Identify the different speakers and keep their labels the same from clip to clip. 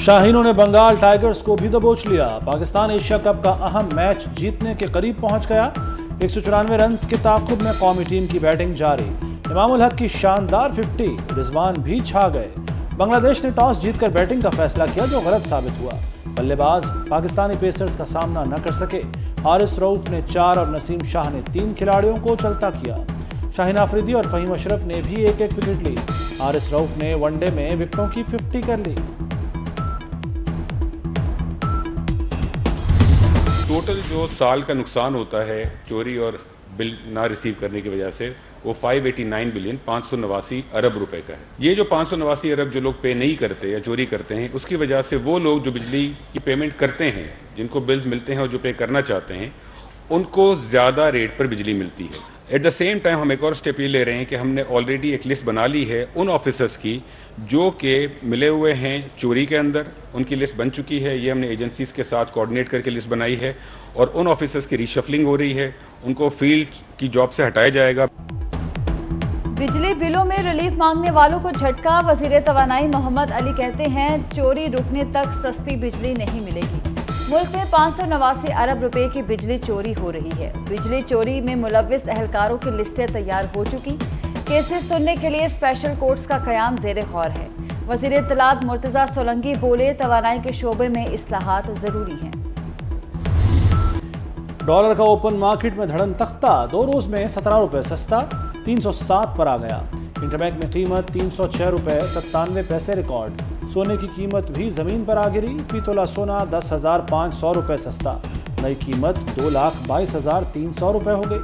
Speaker 1: शाहीनों ने बंगाल टाइगर्स को भी दबोच लिया। पाकिस्तान एशिया कप का अहम मैच जीतने के करीब पहुंच गया। 194 रन के ताक़ुब में कौमी टीम की बैटिंग जारी। इमामुल हक की शानदार 50, रिजवान भी छा गए। बांग्लादेश ने टॉस जीतकर बैटिंग का फैसला किया, जो गलत साबित हुआ। बल्लेबाज पाकिस्तानी पेसर्स का सामना न कर सके। हारिस रऊफ ने 4 और नसीम शाह ने 3 खिलाड़ियों को चलता किया। शाहीन आफरीदी और फहीम अशरफ ने भी एक विकेट ली। हारिस रऊफ ने वनडे में विकेटों की 50 कर ली।
Speaker 2: टोटल जो साल का नुकसान होता है चोरी और बिल ना रिसीव करने की वजह से, वो 589 बिलियन 589 अरब रुपए का है। ये जो 589 अरब जो लोग पे नहीं करते या चोरी करते हैं, उसकी वजह से वो लोग जो बिजली की पेमेंट करते हैं, जिनको बिल्स मिलते हैं और जो पे करना चाहते हैं, उनको ज़्यादा रेट पर बिजली मिलती है। एट द सेम टाइम हम एक और स्टेप ये ले रहे हैं कि हमने ऑलरेडी एक लिस्ट बना ली है उन ऑफिसर्स की जो कि मिले हुए हैं चोरी के अंदर। उनकी लिस्ट बन चुकी है। ये हमने एजेंसीज के साथ कोऑर्डिनेट करके लिस्ट बनाई है और उन ऑफिसर्स की रीशफलिंग हो रही है। उनको फील्ड की जॉब से हटाया जाएगा।
Speaker 3: बिजली बिलों में रिलीफ मांगने वालों को झटका। वजीर तवानाई मोहम्मद अली कहते हैं, चोरी रुकने तक सस्ती बिजली नहीं मिलेगी। मुल्क में 589 अरब रुपए की बिजली चोरी हो रही है। बिजली चोरी में मुलव्विस अहलकारों की लिस्टें तैयार हो चुकी। केसेस सुनने के लिए स्पेशल कोर्ट्स का कयाम जेर गौर है। वजीर इत्तलात मुर्तजा सोलंकी बोले, तवानाई के शोबे में इस्लाहात जरूरी हैं।
Speaker 1: डॉलर का ओपन मार्केट में धड़न तख्ता। 2 रोज में 17 रुपए सस्ता 307 पर आ गया। इंटरबैंक में कीमत 306 रुपए 97 पैसे रिकॉर्ड। सोने की कीमत भी जमीन पर आ गिरी। फी तोला सोना 10,500 रुपए सस्ता। नई कीमत 2,22,300 रुपए हो गई।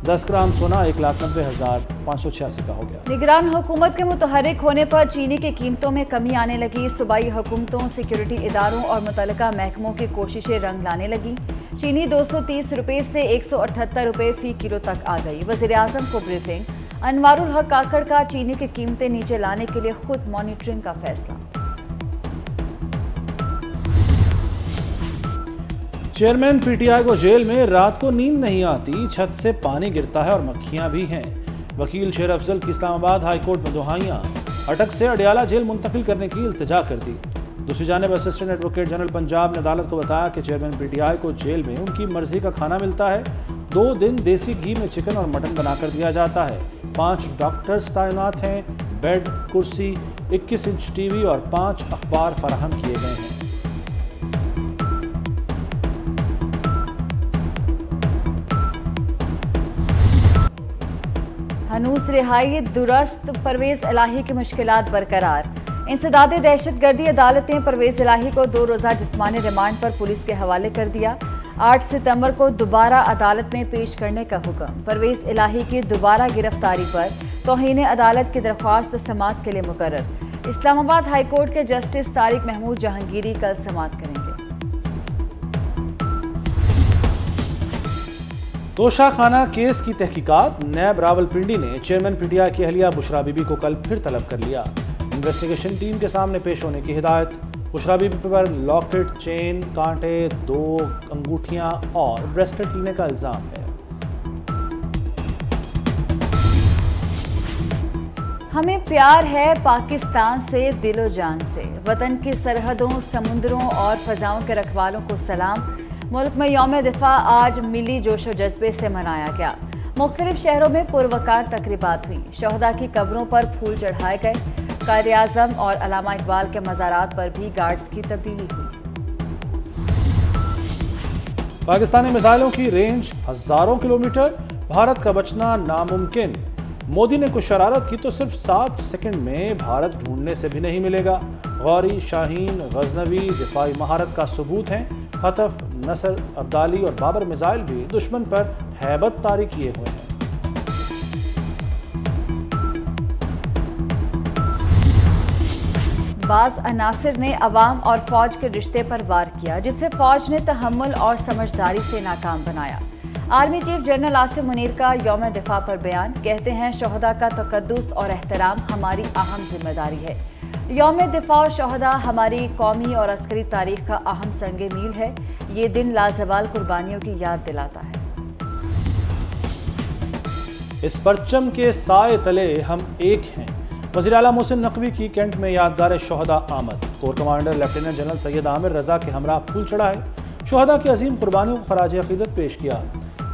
Speaker 1: 10 ग्राम सोना 1,90,586 का हो गया।
Speaker 3: निगरान हुकूमत के मुतहर्रिक होने पर चीनी की कीमतों में कमी आने लगी। सूबाई हुकूमतों, सिक्योरिटी इदारों और मुतल्लिका महकमों की कोशिशें रंग लाने लगी। चीनी 230 रुपए से 178 रुपए फी किलो तक आ गई। वज़ीर आज़म को ब्रीफिंग। अनवारुल हक काकड़ का चीनी की कीमतें नीचे लाने के लिए खुद मॉनिटरिंग का फैसला।
Speaker 1: चेयरमैन पीटीआई को जेल में रात को नींद नहीं आती, छत से पानी गिरता है और मक्खियां भी हैं। वकील शेर अफजल की इस्लामाबाद हाई कोर्ट में दुहाइयां। अटक से अडियाला जेल मुंतकिल करने की इल्तिजा कर दी। दूसरी जानिब असिस्टेंट एडवोकेट जनरल पंजाब ने अदालत को बताया कि चेयरमैन पीटीआई को जेल में उनकी मर्जी का खाना मिलता है। 2 दिन देसी घी में चिकन और मटन बनाकर दिया जाता है। 5 डॉक्टर्स तैनात हैं। बेड, कुर्सी, 21 इंच टीवी और 5 अखबार फराहम किए गए हैं।
Speaker 3: हनूस रिहाई दुरुस्त। परवेज इलाही की मुश्किलात बरकरार। इंसदादे दहशतगर्दी अदालत ने परवेज इलाही को 2 रोज़ा जिस्मानी रिमांड पर पुलिस के हवाले कर दिया। 8 सितंबर को दोबारा अदालत में पेश करने का हुक्म। परवेज इलाही की दोबारा गिरफ्तारी पर तौहीन अदालत की दरख्वास्त समाअत के लिए मुकर्रर। इस्लामाबाद हाई कोर्ट के जस्टिस तारिक महमूद जहांगीरी कल समाअत करेंगे।
Speaker 1: तोशाखाना केस की तहकीकात। नैब रावलपिंडी ने चेयरमैन पीटीआई की अहलिया बुशरा बीबी को कल फिर तलब कर लिया। इन्वेस्टिगेशन टीम के सामने पेश होने की हिदायत। बुशरा बीबी पर लॉकेट, चेन, कांटे, 2 अंगूठियां और ब्रेसलेट लेने का इल्जाम है।
Speaker 3: हमें प्यार है पाकिस्तान से दिलो जान से। वतन की सरहदों, समुद्रों और फजाओं के रखवालों को सलाम। मुल्क में यौम दिफा आज मिली जोशो जज्बे से मनाया गया। मुख्तलिफ शहरों में पुरवकार तकरीबात हुई। शहदा की कब्रों पर फूल चढ़ाए गए। कायदे आज़म और अल्लामा इकबाल के मज़ारात पर भी गार्ड्स की तब्दीली हुई।
Speaker 1: पाकिस्तानी मिसाइलों की रेंज हजारों किलोमीटर, भारत का बचना नामुमकिन। मोदी ने कुछ शरारत की तो सिर्फ 7 सेकंड में भारत ढूंढने से भी नहीं मिलेगा। गौरी, शाहीन, गजनवी दिफाई महारत का सबूत हैं। खतफ, नसर, अब्दाली और बाबर मिसाइल भी दुश्मन पर हैबत तारी किए हुए हैं।
Speaker 3: बाज़ अनासिर ने अवाम और फौज के रिश्ते पर वार किया, जिसे फौज ने तहम्मुल और समझदारी से नाकाम बनाया। Army chief general Asim Munir का यौम दिफा पर बयान। कहते हैं, शोहदा का तकद्दुस और एहतराम हमारी अहम जिम्मेदारी है। यौम दिफा और शोहदा हमारी कौमी और अस्करी तारीख का अहम संगे मील है। ये दिन लाजवाल कुर्बानियों की याद दिलाता है।
Speaker 1: इस परचम के साए तले हम एक हैं। वज़ीर आला मोहसिन नकवी की कैंट में यादगार शोहदा आमद। Core commander lieutenant general Syed Amir Raza के हमरा फूल चढ़ाए, शोहदा की अजीम कुर्बानियों को खराज अकीदत पेश किया।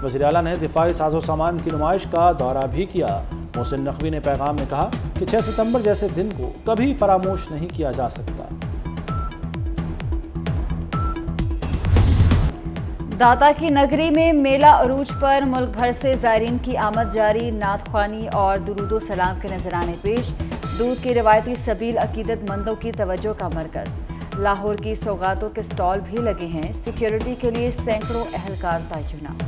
Speaker 1: वज़ीर आला ने दिफाई साजो सामान की नुमाइश का दौरा भी किया। मोहसिन नकवी ने पैगाम में कहा कि 6 सितंबर जैसे दिन को कभी फरामोश नहीं किया जा सकता।
Speaker 3: दाता की नगरी में मेला अरूज पर मुल्क भर से ज़ायरीन की आमद जारी। नात ख्वानी और दुरूदो सलाम के नजराने पेश। दूध की रिवायती सबील अकीदतमंदों की तवज्जो का मरकज। लाहौर की सौगातों के स्टॉल भी लगे हैं। सिक्योरिटी के लिए सैकड़ों अहलकार तैनात।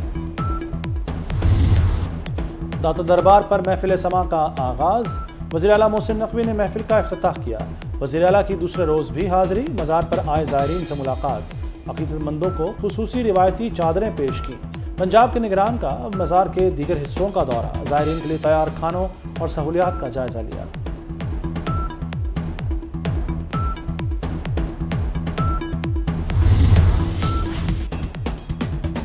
Speaker 1: दाता दरबार पर महफिल समा का आगाज। वज़ीर आला मोहसिन नकवी ने महफिल का इफ्तिताह किया। वज़ीर आला की दूसरे रोज़ भी हाजिरी। मज़ार पर आए ज़ायरीन से मुलाकात। अकीदतमंदों को खुसूसी रिवायती चादरें पेश की। पंजाब के निगरान का मज़ार के दीगर हिस्सों का दौरा। ज़ायरीन के लिए तैयार खानों और सहूलियात का जायजा लिया।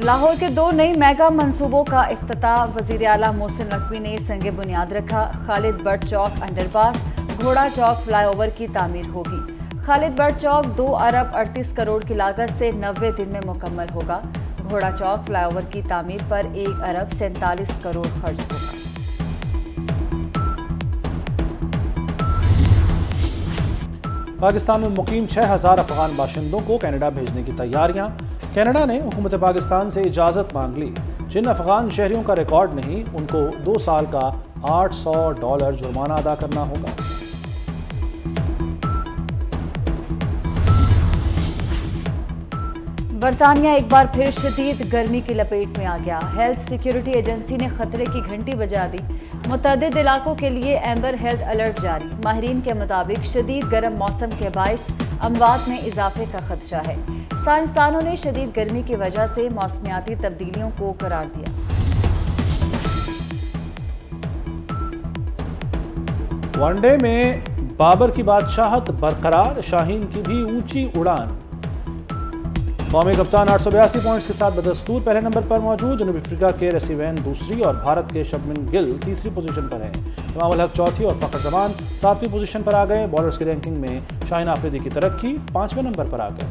Speaker 3: लाहौर के 2 नई मेगा मंसूबों का इफ्तिताह। वज़ीर आला मोहसिन नकवी ने संगे बुनियाद रखा। खालिद बट चौक अंडरपास, घोड़ा चौक फ्लाईओवर की तामीर होगी। खालिद बट चौक 2 अरब 38 करोड़ की लागत से 90 दिन में मुकम्मल होगा। घोड़ा चौक फ्लाईओवर की तामीर पर 1 अरब 47 करोड़ खर्च होगा।
Speaker 1: पाकिस्तान में मुकीम 6000 अफगान बाशिंदों को कनाडा भेजने की तैयारियां। कनाडा ने हुकूमत पाकिस्तान से इजाज़त मांग ली। जिन अफगान शहरियों का रिकॉर्ड नहीं, उनको 2 साल का $800 जुर्माना अदा करना होगा।
Speaker 3: बरतानिया एक बार फिर शदीद गर्मी की लपेट में आ गया। हेल्थ सिक्योरिटी एजेंसी ने खतरे की घंटी बजा दी। मुतअद्दिद इलाकों के लिए एम्बर हेल्थ अलर्ट जारी। माहिरीन के मुताबिक शदीद गर्म मौसम के बाइस अमवात में इजाफे का खदशा है। साइंसदानों ने शदीद गर्मी की वजह से मौसमियाती तब्दीलियों को करार दिया।
Speaker 1: वनडे में बाबर की बादशाहत बरकरार। शाहीन की भी ऊंची उड़ान। कौमी कप्तान 882 पॉइंट्स के साथ बदस्तूर पहले नंबर पर मौजूद। जनूबी अफ्रीका के रसीवैन दूसरी और भारत के शबनम गिल तीसरी पोजीशन पर हैं। इमाम उल हक चौथी और फ़खर जमान 7वीं पोजीशन पर आ गए। बॉलर्स की रैंकिंग में शाहीन आफरीदी की तरक्की 5वें नंबर पर आ गए।